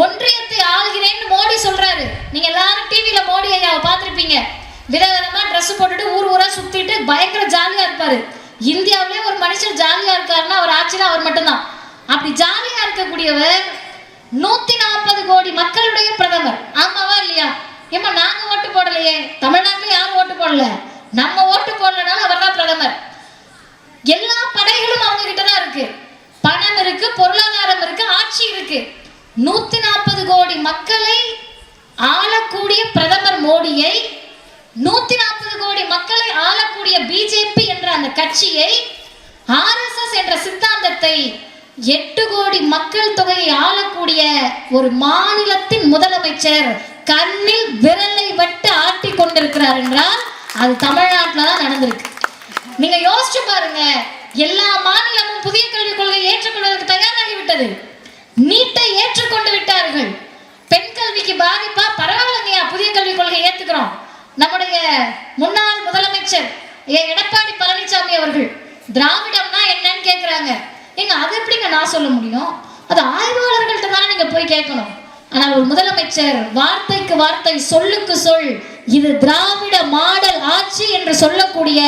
ஒன்றியத்தை ஆளுகிறேன்னு மோடி சொல்றாரு. நீங்க எல்லாரும் டிவியில மோடி ஐயாவை பார்த்திருப்பீங்க. விதவிதமா ட்ரெஸ் போட்டுட்டு ஊர் ஊரா சுத்திட்டு பயங்கர ஜாலியா இருப்பாரு. இந்தியாவிலே ஒரு மனுஷன் ஜாலியா இருக்காருன்னா அவர் ஆட்சியில் அவர் மட்டும்தான். அப்படி ஜாலியா இருக்கக்கூடியவர் 140 கோடி மக்களுடைய பிரதமர். ஆமாவா இல்லையா? ஏமா நாங்க ஓட்டு போடலையே, தமிழ்நாட்டில் யாரும் ஓட்டு போடல, நம்ம ஓட்டு போடலனாலும் அவர் தான் பிரதமர். எல்லா படைகளும் அவங்க கிட்ட தான் இருக்கு. பணம் இருக்கு, பொருளாதாரம் இருக்கு, ஆட்சி இருக்கு. 140 கோடி மக்களை ஆளக்கூடிய பிரதமர் மோடியை, 140 கோடி மக்களை ஆளக்கூடிய பிஜேபி என்ற அந்த கட்சியை, ஆர்எஸ்எஸ் என்ற சித்தாந்தத்தை 8 கோடி மக்கள் தொகையை ஆளக்கூடிய ஒரு மாநிலத்தின் முதலமைச்சர் கண்ணில் விரலை விட்டு ஆட்டி கொண்டிருக்கிறார் என்றால் அது தமிழ்நாட்டில் தான் நடந்திருக்கு. நீங்க யோசிச்சு பாருங்க. எல்லா மாநிலமும் புதிய கல்விக் கொள்கையை ஏற்றுக்கொள்வதற்கு தயாராகிவிட்டது. நீட்டை ஏற்றுக்கொண்டு விட்டார்கள். பெண் கல்விக்கு பாதிப்பா? பரவாயில்லைங்கயா, புதிய கல்விக் கொள்கையை ஏத்துக்கிறோம். நம்முடைய முன்னாள் முதலமைச்சர் எடப்பாடி பழனிசாமி அவர்கள் திராவிடம்னா என்னன்னு கேட்கிறாங்க. ஏங்க அது எப்படிங்க நான் சொல்ல முடியும்? அது ஆய்வாளர்கள்ட்ட தானே நீங்க போய் கேட்கணும். ஆனால் ஒரு முதலமைச்சர் வார்த்தைக்கு வார்த்தை, சொல்லுக்கு சொல், இது திராவிட மாடல் ஆட்சி என்று சொல்லக்கூடிய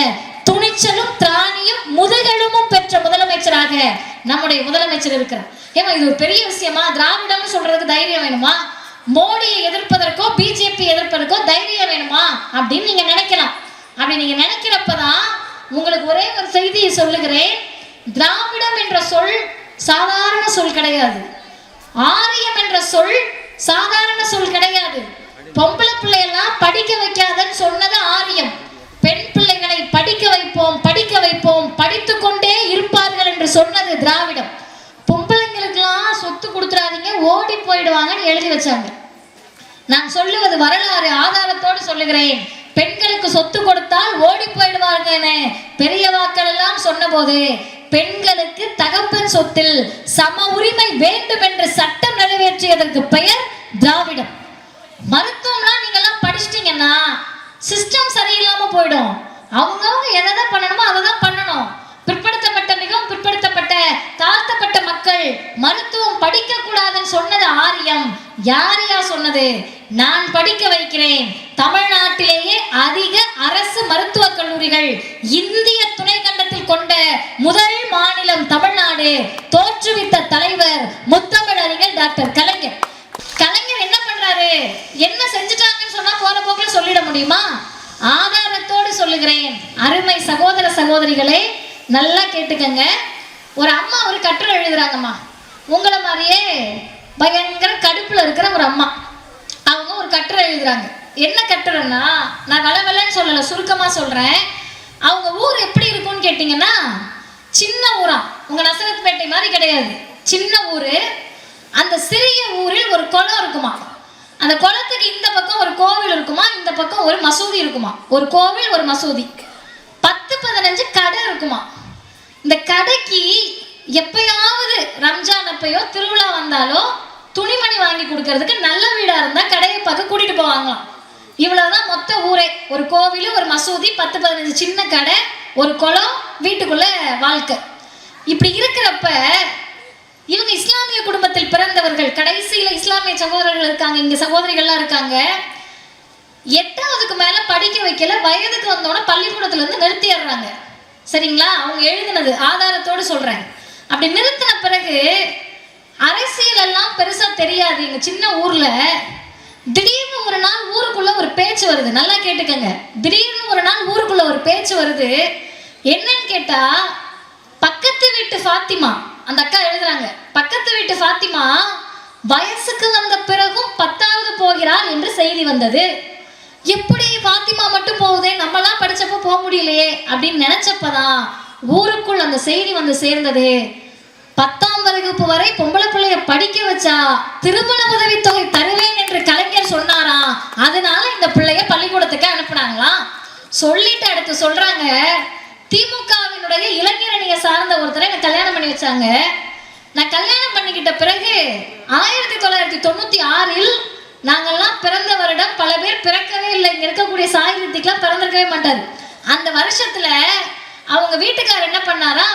துணிச்சலும் திராணியும் முதுகெலும்பும் பெற்ற முதலமைச்சராக நம்முடைய முதலமைச்சர் இருக்கிறார். ஏமா இது ஒரு பெரிய விஷயமா? திராவிடம்னு சொல்றதுக்கு தைரியம் வேணுமா? மோடியை எதிர்ப்பதற்கோ பிஜேபி எதிர்ப்பதற்கோ தைரியம் வேணுமா அப்படின்னு நீங்க நினைக்கலாம். அப்படி நீங்க நினைக்கிறப்பதான் உங்களுக்கு ஒரே ஒரு செய்தியை சொல்லுகிறேன். திராவிடம் என்ற சொல் சாதாரண சொல் கிடையாது. ஆரியம் என்ற சொல் சாதாரண சொல் கிடையாது. பொம்பளை பிள்ளையெல்லாம் படிக்க வைக்காதன்னு சொன்னது ஆரியம். பெண் பிள்ளைகளை படிக்க வைப்போம், படிக்க வைப்போம், படித்துக் கொண்டே இருப்பார்கள் என்று சொன்னது திராவிடம். பொம்பளைங்களுக்கெல்லாம் சொத்து கொடுத்துறாதீங்க, ஓடி போயிடுவாங்கன்னு எழுதி வச்சாங்க. நான் சொல்லுவது வரலாறு, ஆதாரத்தோடு சொல்லுகிறேன். பெண்களுக்கு சொத்து கொடுத்தால் ஓடி போயிடுவார்கள் பெரிய வாக்கள் எல்லாம் சொன்ன போது, பெண்களுக்கு தகப்பன் சொத்தில் சம உரிமை வேண்டும் என்று சட்டம் நிறைவேற்றியதற்கு பெயர் திராவிடம். மருத்துவம்லாம் நீங்க எல்லாம் படிச்சிட்டீங்கன்னா சிஸ்டம் சரியில்லாம போயிடும். அவங்கவுங்க எதை பண்ணணுமோ அதை தான் பண்ணணும். பிற்படுத்தப்பட்ட, மிகவும் பிற்படுத்தப்பட்ட, தாழ்த்தப்பட்ட மக்கள் மருத்துவம் படிக்க கூடாதுன்னு சொன்னது ஆரியம். யாரையா சொன்னது? நான் படிக்க வைக்கிறேன். தமிழ்நாட்டிலேயே அதிக அரசு மருத்துவக் கல்லூரிகள் இந்திய துணை கண்டத்தில் கொண்ட முதல் மாநிலம் தமிழ்நாடு. தோற்றுவித்த தலைவர் முத்தமிழ் அறிஞர் டாக்டர் கலைஞர். கலைஞர் என்ன பண்றாரு, என்ன செஞ்சுட்டாங்கன்னு சொன்னா போற போக்குல சொல்லிட முடியுமா? ஆதாரத்தோடு சொல்லுகிறேன். அருமை சகோதர சகோதரிகளே, நல்லா கேட்டுக்கங்க. ஒரு அம்மா ஒரு கட்டுரை எழுதுறாங்கம்மா. உங்களை மாதிரியே பயங்கர கடுப்புல இருக்கிற ஒரு அம்மா, அவங்க ஒரு கட்டுரை எழுதுறாங்க. என்ன கட்டுரைன்னா, நான் வளவலன்னு சொல்லல, சுருக்கமா சொல்றேன். அவங்க ஊர் எப்படி இருக்கும்னு கேட்டீங்கன்னா, சின்ன ஊரா, உங்க நசரத்பேட்டை மாதிரி கிடையாது, சின்ன ஊரு. அந்த சிறிய ஊரில் ஒரு குளம் இருக்குமா. அந்த குளத்துக்கு இந்த பக்கம் ஒரு கோவில் இருக்குமா, இந்த பக்கம் ஒரு மசூதி இருக்குமா. ஒரு கோவில், ஒரு மசூதி, 10-15 கடை இருக்குமா. இந்த கடைக்கு எப்பயாவது ரம்ஜான் அப்பயோ திருவிழா வந்தாலோ துணிமணி வாங்கி கொடுக்கறதுக்கு நல்ல வீடா இருந்தா கடையை பார்க்க கூட்டிட்டு போவாங்களாம். இவ்வளவுதான் மொத்த ஊரே. ஒரு கோவில், ஒரு மசூதி, 10-15 சின்ன கடை, ஒரு குளம், வீட்டுக்குள்ள வாழ்க்கை. இப்படி இருக்கிறப்ப இவங்க இஸ்லாமிய குடும்பத்தில் பிறந்தவர்கள். கடைசியில இஸ்லாமிய சகோதரர்கள் இருக்காங்க, இங்க சகோதரிகள்லாம் இருக்காங்க. 8வது மேல படிக்க வைக்கல, வயதுக்கு வந்தோட பள்ளிக்கூடத்துல இருந்து நிறுத்திடுறாங்க. சரிங்களா? அவங்க எழுதினது, ஆதாரத்தோடு சொல்றேன். அப்படி நிறுத்தின பிறகு அரசியல் எல்லாம் பெருசா தெரியாது. எங்க சின்ன ஊர்ல திடீர்னு ஒரு நாள் ஊருக்குள்ள ஒரு பேச்சு வருது. நல்லா கேட்டுக்கங்க. திடீர்னு ஒரு நாள் ஊருக்குள்ள ஒரு பேச்சு வருது. என்னன்னு கேட்டா, பக்கத்து வீட்டு ஃபாத்திமா, அந்த அக்கா எழுதுறாங்க, பக்கத்து வீட்டு ஃபாத்திமா வயசுக்கு வந்த பிறகும் 10வது போகிறாள் என்று செய்தி வந்தது. எப்படி ஃபாத்திமா மட்டும் போகுதே, நம்மளாம் படிச்சப்போ போக முடியலையே அப்படின்னு நினைச்சப்பதான் ஊருக்குள் அந்த செய்தி வந்து சேர்ந்தது. 10ஆம் வகுப்பு வரை பொம்பளை பிள்ளைய படிக்க வச்சா திருமண உதவித்தொகை தருவேன் என்று கலைஞர் சொன்னாராம். அதனால இந்த பிள்ளைய பள்ளிக்கூடத்துக்கு அனுப்புனாங்களாம். சொல்லிட்டு அடுத்து சொல்றாங்க, திமுகவினுடைய இளைஞரணியை சார்ந்த ஒருத்தரை எனக்கு கல்யாணம் பண்ணி வச்சாங்க. நான் கல்யாணம் பண்ணிக்கிட்ட பிறகு 1996 நாங்கள்லாம் பிறந்த வருடம் பல பேர் பிறக்கவே இல்லை. இங்க இருக்கக்கூடிய சாகித்யத்துக்குலாம் பிறந்திருக்கவே மாட்டாரு. அந்த வருஷத்துல அவங்க வீட்டுக்காரர் என்ன பண்ணாரா,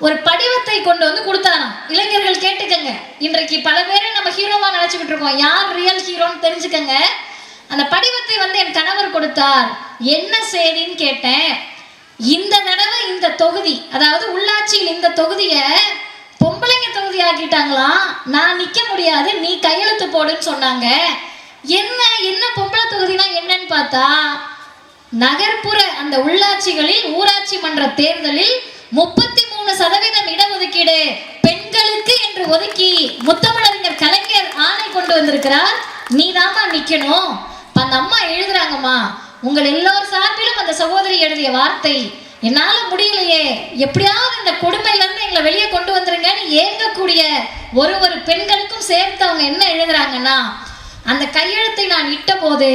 ஒரு படிவத்தை கொண்டு வந்து கொடுத்தாராம். இளைஞர்கள் கேட்டுக்கங்க, இன்றைக்கு பல பேரை நம்ம ஹீரோவா நினைச்சுக்கிட்டு இருக்கோம், யார் ரியல் ஹீரோன்னு தெரிஞ்சுக்கங்க. அந்த படிவத்தை வந்து என் கணவர் கொடுத்தார். என்ன செய்தின்னு கேட்டேன். இந்த தடவை இந்த தொகுதி, அதாவது உள்ளாட்சியில் இந்த தொகுதியை பொம்பளைங்க தொகுதி ஆக்கிட்டாங்களாம், நான் நிக்க முடியாது, நீ கையெழுத்து போடுன்னு சொன்னாங்க. என்ன பொம்பளை தொகுதினா என்னன்னு பார்த்தா, நகர்ப்புற அந்த உள்ளாட்சிகளில் ஊராட்சி மன்ற தேர்தலில் 33% இடஒதுக்கீடு பெண்களுக்கு என்று ஒதுக்கி முத்தமிழறிஞர் கலைஞர் ஆணை கொண்டு வந்திருக்கிறார். நீதாம்மா நிக்கணும். அந்த அம்மா எழுதுறாங்கம்மா, உங்கள் எல்லோர் சார்பிலும் அந்த சகோதரி எழுதிய வார்த்தை, என்னால முடியலையே, எப்படியாவது இந்த கொடுமையில இருந்து எங்களை வெளியே கொண்டு வந்துருங்கன்னு ஏங்கக்கூடிய ஒரு பெண்களுக்கும் சேர்த்து அவங்க என்ன எழுதுறாங்கன்னா, அந்த கையெழுத்தை நான் இட்ட போது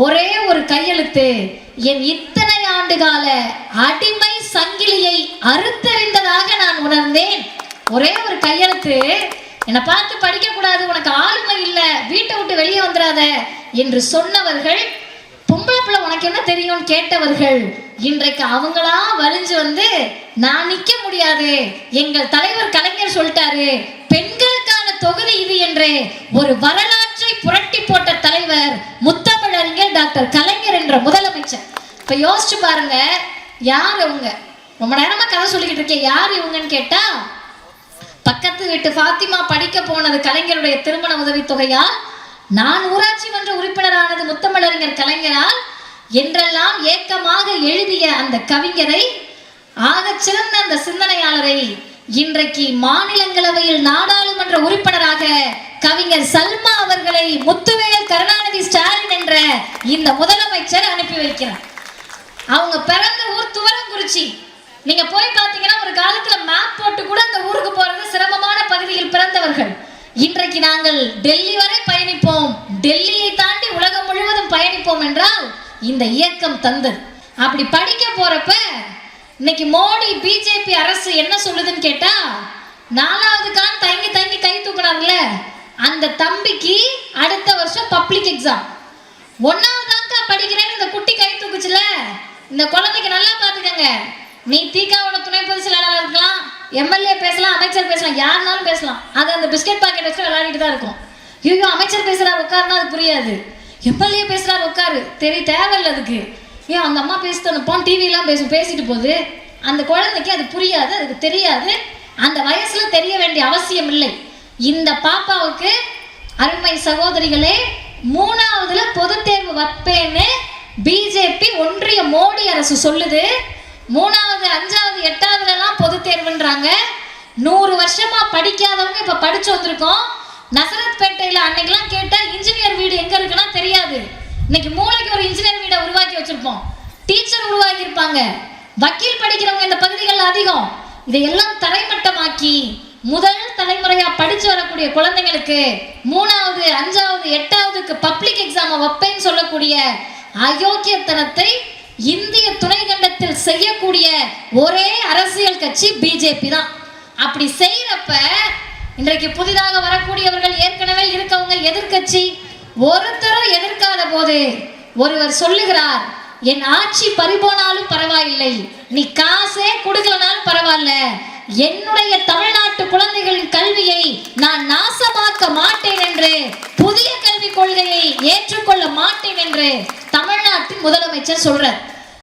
ஒரே ஒரு கையெழுத்து என் இத்தனை ஆண்டு கால அடிமை சங்கிலியை அறுத்தறிந்ததாக நான் உணர்ந்தேன். ஒரே ஒரு கையெழுத்து, என்னை பார்த்து படிக்க கூடாது, உனக்கு ஆளுமை இல்லை, வீட்டை விட்டு வெளியே வந்துடாத என்று சொன்னவர்கள், பொம்பளை பிள்ளை உனக்கு என்ன தெரியும்னு கேட்டவர்கள், இன்றைக்கு அவங்களா வலிஞ்சு வந்து நான் நிக்க முடியாது, எங்கள் தலைவர் கலைஞர் சொல்லிட்டாரு, பெண்களுக்கான தொகுதி இது என்று ஒரு வரலாற்றை புரட்டி போட்ட தலைவர் முத்தமிழறிஞர் டாக்டர் கலைஞர் என்ற முதலமைச்சர். இப்ப யோசிச்சு பாருங்க, யார் இவங்க? ரொம்ப நேரமா கதை சொல்லிக்கிட்டு இருக்கேன், யார் இவங்கன்னு கேட்டா, பக்கத்து வீட்டு ஃபாத்திமா படிக்க போனது கலைஞருடைய திருமண உதவித்தொகையால், நான் ஊராட்சி மன்ற உறுப்பினரானது முத்தமிழறிஞர் கலைஞரால் என்றெல்லாம் ஏக்கமாக எழுதிய அந்த கவிஞரை, ஆகச் சிறந்த அந்த சிந்தனையாளரை இன்றைக்கு மாநிலங்களவையில் நாடாளுமன்ற உறுப்பினராக கவிஞர் சல்மா அவர்களை முத்துவேல் கருணாநிதி ஸ்டாலின் என்ற இந்த முதலமைச்சர் அனுப்பி வைக்கிறார். அவங்க பிறந்த ஊர் துவரங்குறிச்சி. நீங்க போய் பார்த்தீங்கன்னா ஒரு காலத்துல மேப் போட்டு கூட அந்த ஊருக்கு போறது சிரமமான பகுதியில் பிறந்தவர்கள். இன்றைக்கு நாங்கள் டெல்லி வரை பயணிப்போம், டெல்லியை தாண்டி உலகம் முழுவதும் பயணிப்போம் என்றால் இந்த இயக்கம் தந்தது. அப்படி படிக்க போறப்ப இன்னைக்கு மோடி பிஜேபி அரசு என்ன சொல்லுதுன்னு கேட்டா, 4வது கான் தங்கி தங்கி கை தூக்குறாருல, அந்த தம்பிக்கு அடுத்த வருஷம் பப்ளிக் எக்ஸாம். 1வது தான்க்கா படிக்கிறேன்னு இந்த குட்டி கை தூக்குச்சுல, இந்த குழந்தைக்கு நல்லா பாத்துக்கங்க. நீ தீகாவோட துணை பொதுச் செயலாளர் இருக்கலாம், எம்எல்ஏ பேசலாம், அமைச்சர் பேசலாம், யாருனாலும் பேசலாம். அது அந்த பிஸ்கெட் பாக்கெட் வச்சு விளையாடிட்டு தான் இருக்கும். ஐயோ அமைச்சர் பேசுறாரு உட்காருனா அது புரியாது, எம்எல்ஏ பேசுறாரு உட்காரு தேவையில்லை அதுக்கு. ஏன் அந்த அம்மா பேசுறப்போ டிவிலாம் பேசிட்டு போகுது, அந்த குழந்தைக்கு அது புரியாது, அதுக்கு தெரியாது, அந்த வயசுல தெரிய வேண்டிய அவசியம் இல்லை. இந்த பாப்பாவுக்கு அருமை சகோதரிகளே, 3வதுல பொது தேர்வு வைப்பேன்னு பிஜேபி ஒன்றிய மோடி அரசு சொல்லுது. 3வது 5வது 8வதுலாம் பொது தேர்வுன்றாங்க. 100 வருஷமா படிக்காதவங்க இப்ப படிச்சு வந்திருக்கோம். நசரத்பேட்டையில அன்னைக்கெல்லாம் கேட்டா இன்ஜினியர் வீடு எங்க இருக்குன்னா தெரியாது. இன்னைக்கு மூளைக்கு ஒரு இன்ஜினியர் வீடை உருவாக்கி வச்சிருப்போம், டீச்சர் உருவாக்கி இருப்பாங்க, வக்கீல் படிக்கிறவங்க இந்த பகுதிகளில் அதிகம். இதையெல்லாம் தரைமட்டமாக்கி முதல் தலைமுறையா படிச்சு வரக்கூடிய குழந்தைங்களுக்கு 3வது 5வது 8வதுக்கு பப்ளிக் எக்ஸாம் வைப்பேன்னு சொல்லக்கூடிய அயோக்கியத்தனத்தை இந்திய துணை கண்டத்தில் செய்யக்கூடிய ஒரே அரசியல் கட்சி பிஜேபி தான். அப்படி செய்யறப்ப இன்றைக்கு புதிதாக வரக்கூடியவர்கள், ஏற்கனவே இருக்கவங்க எதிர்கட்சி, ஒருத்தரும் எதிர்க்காத போது ஒருவர் சொல்லுகிறார், என் ஆட்சி பறிபோனாலும் பரவாயில்லை, நீ காசே கொடுக்கலனாலும் பரவாயில்ல, என்னுடைய தமிழ்நாட்டு குழந்தைகளின் கல்வியை நான் நாசமாக்க மாட்டேன் என்று, புதிய கல்விக் கொள்கையை ஏற்றுக்கொள்ள மாட்டேன் என்று தமிழ்நாட்டின் முதலமைச்சர் சொல்றார்.